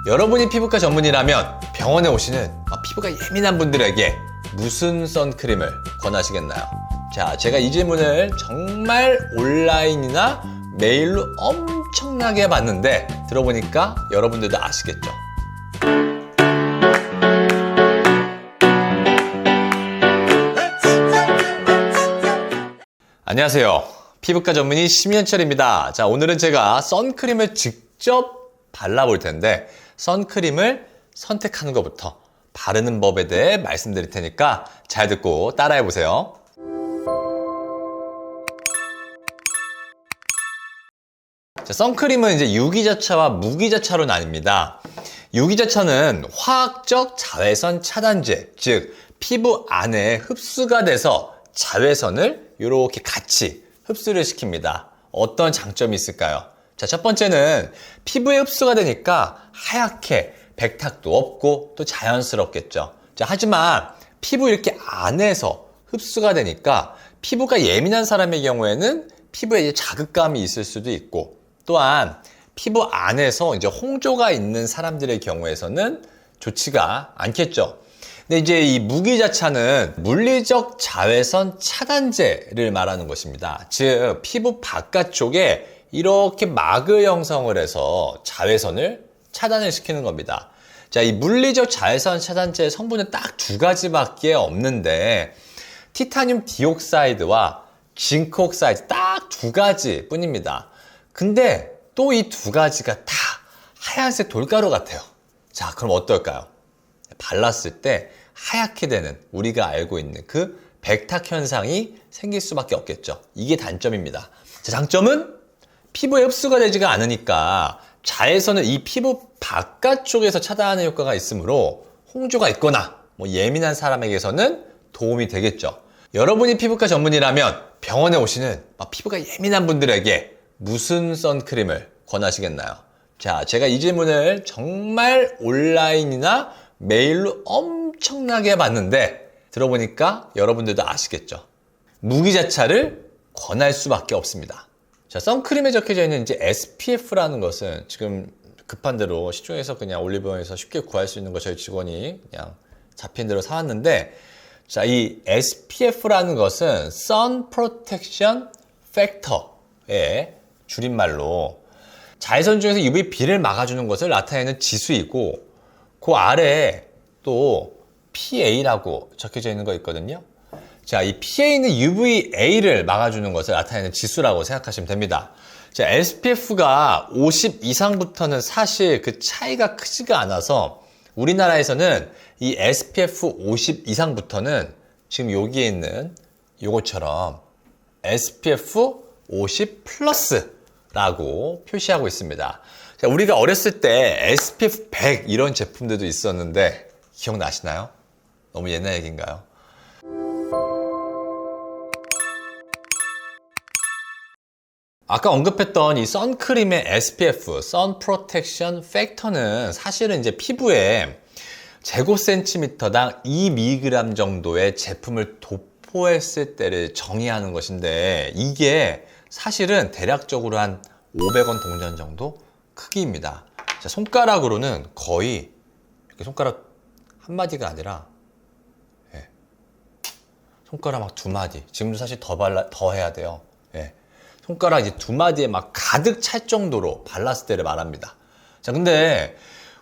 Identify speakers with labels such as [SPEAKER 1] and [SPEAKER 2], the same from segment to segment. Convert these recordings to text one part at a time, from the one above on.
[SPEAKER 1] 여러분이 피부과 전문이라면 병원에 오시는 피부가 예민한 분들에게 무슨 선크림을 권하시겠나요? 자, 제가 이 질문을 정말 온라인이나 메일로 엄청나게 받는데 들어보니까 여러분들도 아시겠죠? 안녕하세요. 피부과 전문의 심현철입니다. 자, 오늘은 제가 선크림을 직접 발라볼 텐데 선크림을 선택하는 것부터 바르는 법에 대해 말씀드릴 테니까 잘 듣고 따라해 보세요. 자, 선크림은 이제 유기자차와 무기자차로 나뉩니다. 유기자차는 화학적 자외선 차단제, 즉 피부 안에 흡수가 돼서 자외선을 이렇게 같이 흡수를 시킵니다. 어떤 장점이 있을까요? 자, 첫 번째는 피부에 흡수가 되니까 하얗게 백탁도 없고 또 자연스럽겠죠. 자, 하지만 피부 이렇게 안에서 흡수가 되니까 피부가 예민한 사람의 경우에는 피부에 이제 자극감이 있을 수도 있고 또한 피부 안에서 이제 홍조가 있는 사람들의 경우에서는 좋지가 않겠죠. 근데 이제 이 무기자차는 물리적 자외선 차단제를 말하는 것입니다. 즉, 피부 바깥쪽에 이렇게 막을 형성을 해서 자외선을 차단을 시키는 겁니다. 자, 이 물리적 자외선 차단제의 성분은 딱 두 가지밖에 없는데 티타늄 디옥사이드와 징크 옥사이드 딱 두 가지 뿐입니다. 근데 또 이 두 가지가 다 하얀색 돌가루 같아요. 자, 그럼 어떨까요? 발랐을 때 하얗게 되는 우리가 알고 있는 그 백탁 현상이 생길 수밖에 없겠죠. 이게 단점입니다. 자, 장점은 피부에 흡수가 되지가 않으니까 자외선을 이 피부 바깥쪽에서 차단하는 효과가 있으므로 홍조가 있거나 예민한 사람에게서는 도움이 되겠죠. 여러분이 피부과 전문이라면 병원에 오시는 피부가 예민한 분들에게 무슨 선크림을 권하시겠나요? 자, 제가 이 질문을 정말 온라인이나 메일로 엄청나게 받는데 들어보니까 여러분들도 아시겠죠? 무기자차를 권할 수밖에 없습니다. 자, 선크림에 적혀져 있는 이제 SPF라는 것은 지금 급한 대로 시중에서 그냥 올리브영에서 쉽게 구할 수 있는 거 저희 직원이 그냥 잡힌 대로 사왔는데, 자, 이 SPF라는 것은 Sun Protection Factor의 줄임말로 자외선 중에서 UVB를 막아주는 것을 나타내는 지수이고 그 아래에 또 PA라고 적혀져 있는 거 있거든요. 자, 이 PA는 UVA를 막아주는 것을 나타내는 지수라고 생각하시면 됩니다. 자, SPF가 50 이상부터는 사실 그 차이가 크지가 않아서 우리나라에서는 이 SPF 50 이상부터는 지금 여기에 있는 요것처럼 SPF 50 플러스라고 표시하고 있습니다. 자, 우리가 어렸을 때 SPF 100 이런 제품들도 있었는데 기억나시나요? 너무 옛날 얘기인가요? 아까 언급했던 이 선크림의 SPF, Sun Protection Factor는 사실은 이제 피부에 제곱센티미터당 2mg 정도의 제품을 도포했을 때를 정의하는 것인데 이게 사실은 대략적으로 한 500원 동전 정도 크기입니다. 자, 손가락으로는 거의 이렇게 손가락 한 마디가 아니라 손가락 막 두 마디. 지금도 사실 더 해야 돼요. 손가락 이제 두 마디에 막 가득 찰 정도로 발랐을 때를 말합니다. 자, 근데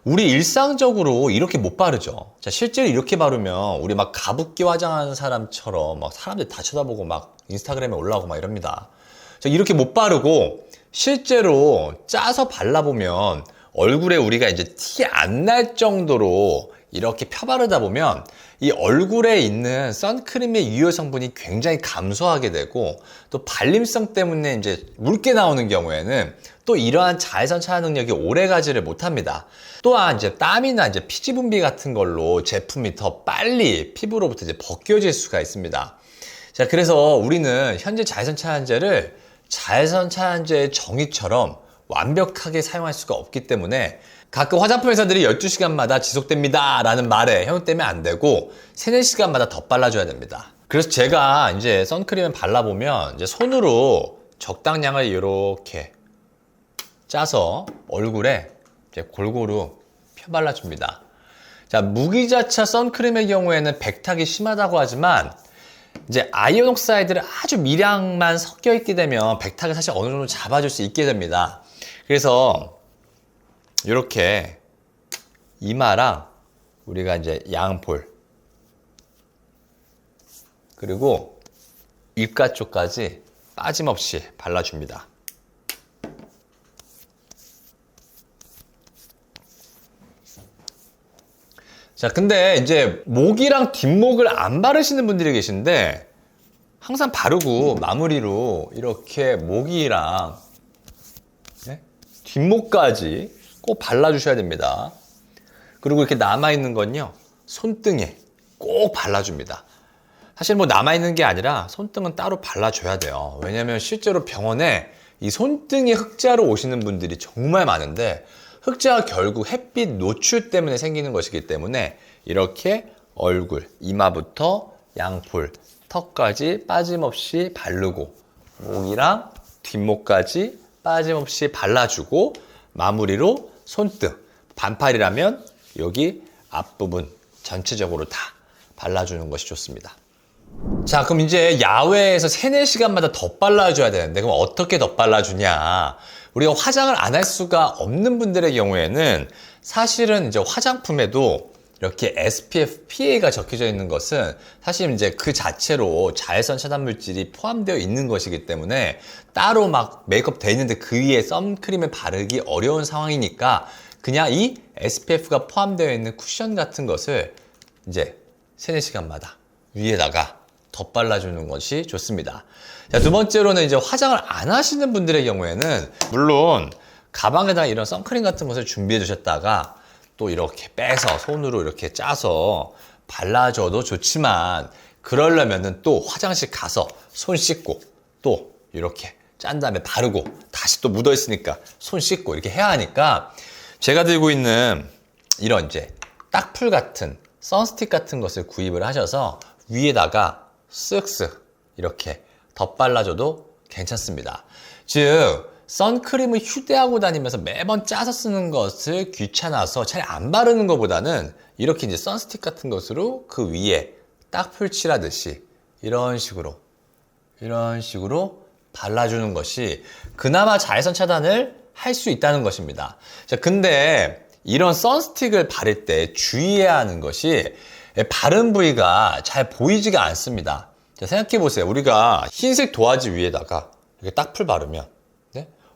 [SPEAKER 1] 우리 일상적으로 이렇게 못 바르죠. 자, 실제로 이렇게 바르면 우리 막 가부끼 화장하는 사람처럼 막 사람들 다 쳐다보고 막 인스타그램에 올라오고 막 이럽니다. 자, 이렇게 못 바르고 실제로 짜서 발라보면 얼굴에 우리가 이제 티 안 날 정도로 이렇게 펴바르다 보면 이 얼굴에 있는 선크림의 유효 성분이 굉장히 감소하게 되고 또 발림성 때문에 이제 묽게 나오는 경우에는 또 이러한 자외선 차단 능력이 오래 가지를 못합니다. 또한 이제 땀이나 이제 피지 분비 같은 걸로 제품이 더 빨리 피부로부터 이제 벗겨질 수가 있습니다. 자, 그래서 우리는 현재 자외선 차단제를 자외선 차단제의 정의처럼 완벽하게 사용할 수가 없기 때문에 가끔 화장품 회사들이 12시간마다 지속됩니다 라는 말에 현혹되면 안 되고 3, 4시간마다 더 발라줘야 됩니다. 그래서 제가 이제 선크림을 발라보면 이제 손으로 적당량을 이렇게 짜서 얼굴에 이제 골고루 발라줍니다. 자, 무기자차 선크림의 경우에는 백탁이 심하다고 하지만 이제 아이온 옥사이드를 아주 미량만 섞여 있게 되면 백탁을 사실 어느 정도 잡아줄 수 있게 됩니다. 그래서 이렇게 이마랑 우리가 이제 양볼 그리고 입가 쪽까지 빠짐없이 발라줍니다. 자, 근데 이제 목이랑 뒷목을 안 바르시는 분들이 계신데 항상 바르고 마무리로 이렇게 목이랑 뒷목까지 꼭 발라주셔야 됩니다. 그리고 이렇게 남아있는 건요, 손등에 꼭 발라줍니다. 사실 뭐 남아있는 게 아니라 손등은 따로 발라줘야 돼요. 왜냐면 실제로 병원에 이 손등에 흑자로 오시는 분들이 정말 많은데 흑자가 결국 햇빛 노출 때문에 생기는 것이기 때문에 이렇게 얼굴, 이마부터 양볼, 턱까지 빠짐없이 바르고 목이랑 뒷목까지 빠짐없이 발라주고 마무리로 손등, 반팔이라면 여기 앞부분 전체적으로 다 발라주는 것이 좋습니다. 자, 그럼 이제 야외에서 3, 4시간마다 덧발라줘야 되는데 그럼 어떻게 덧발라주냐? 우리가 화장을 안 할 수가 없는 분들의 경우에는 사실은 이제 화장품에도 이렇게 SPF PA가 적혀져 있는 것은 사실 이제 그 자체로 자외선 차단 물질이 포함되어 있는 것이기 때문에 따로 막 메이크업 돼 있는데 그 위에 선크림을 바르기 어려운 상황이니까 그냥 이 SPF가 포함되어 있는 쿠션 같은 것을 이제 3, 4시간마다 위에다가 덧발라주는 것이 좋습니다. 자, 두 번째로는 이제 화장을 안 하시는 분들의 경우에는 물론 가방에다 이런 선크림 같은 것을 준비해 주셨다가 또 이렇게 빼서 손으로 이렇게 짜서 발라줘도 좋지만 그러려면은 또 화장실 가서 손 씻고 또 이렇게 짠 다음에 바르고 다시 또 묻어 있으니까 손 씻고 이렇게 해야 하니까 제가 들고 있는 이런 이제 딱풀 같은 선스틱 같은 것을 구입을 하셔서 위에다가 쓱쓱 이렇게 덧발라줘도 괜찮습니다. 즉 선크림을 휴대하고 다니면서 매번 짜서 쓰는 것을 귀찮아서 차라리 안 바르는 것보다는 이렇게 이제 선스틱 같은 것으로 그 위에 딱풀 칠하듯이 이런 식으로 발라주는 것이 그나마 자외선 차단을 할 수 있다는 것입니다. 자, 근데 이런 선스틱을 바를 때 주의해야 하는 것이 바른 부위가 잘 보이지가 않습니다. 자, 생각해 보세요. 우리가 흰색 도화지 위에다가 이렇게 딱풀 바르면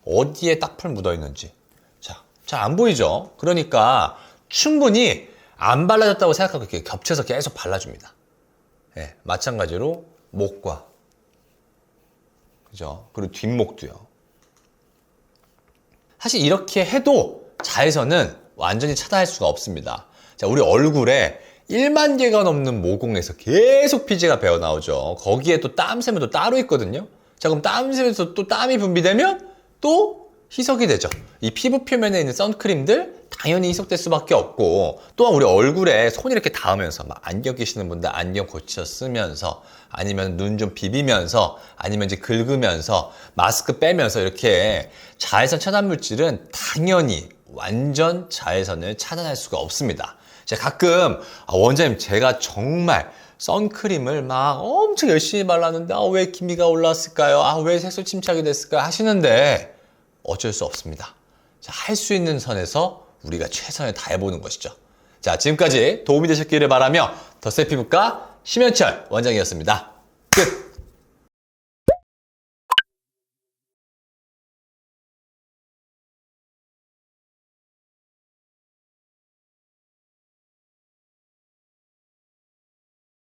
[SPEAKER 1] 어디에 딱풀 묻어 있는지 잘 안 보이죠? 그러니까 충분히 안 발라졌다고 생각하고 이렇게 겹쳐서 계속 발라줍니다. 네, 마찬가지로 목과 그죠? 그리고 뒷목도요. 사실 이렇게 해도 자외선은 완전히 차단할 수가 없습니다. 자, 우리 얼굴에 1만 개가 넘는 모공에서 계속 피지가 배어 나오죠. 거기에 또 땀샘은 또 따로 있거든요. 자, 그럼 땀샘에서 또 땀이 분비되면 또 희석이 되죠. 이 피부 표면에 있는 선크림들 당연히 희석될 수밖에 없고 또한 우리 얼굴에 손 이렇게 닿으면서 막 안경 끼시는 분들 안경 고쳐 쓰면서 아니면 눈 좀 비비면서 아니면 이제 긁으면서 마스크 빼면서 이렇게 자외선 차단 물질은 당연히 완전 자외선을 차단할 수가 없습니다. 제가 가끔 원장님 제가 정말 선크림을 막 엄청 열심히 발랐는데 왜 기미가 올랐을까요? 왜 색소 침착이 됐을까요? 하시는데 어쩔 수 없습니다. 할 수 있는 선에서 우리가 최선을 다해보는 것이죠. 자, 지금까지 도움이 되셨기를 바라며 더셀 피부과 심현철 원장이었습니다. 끝!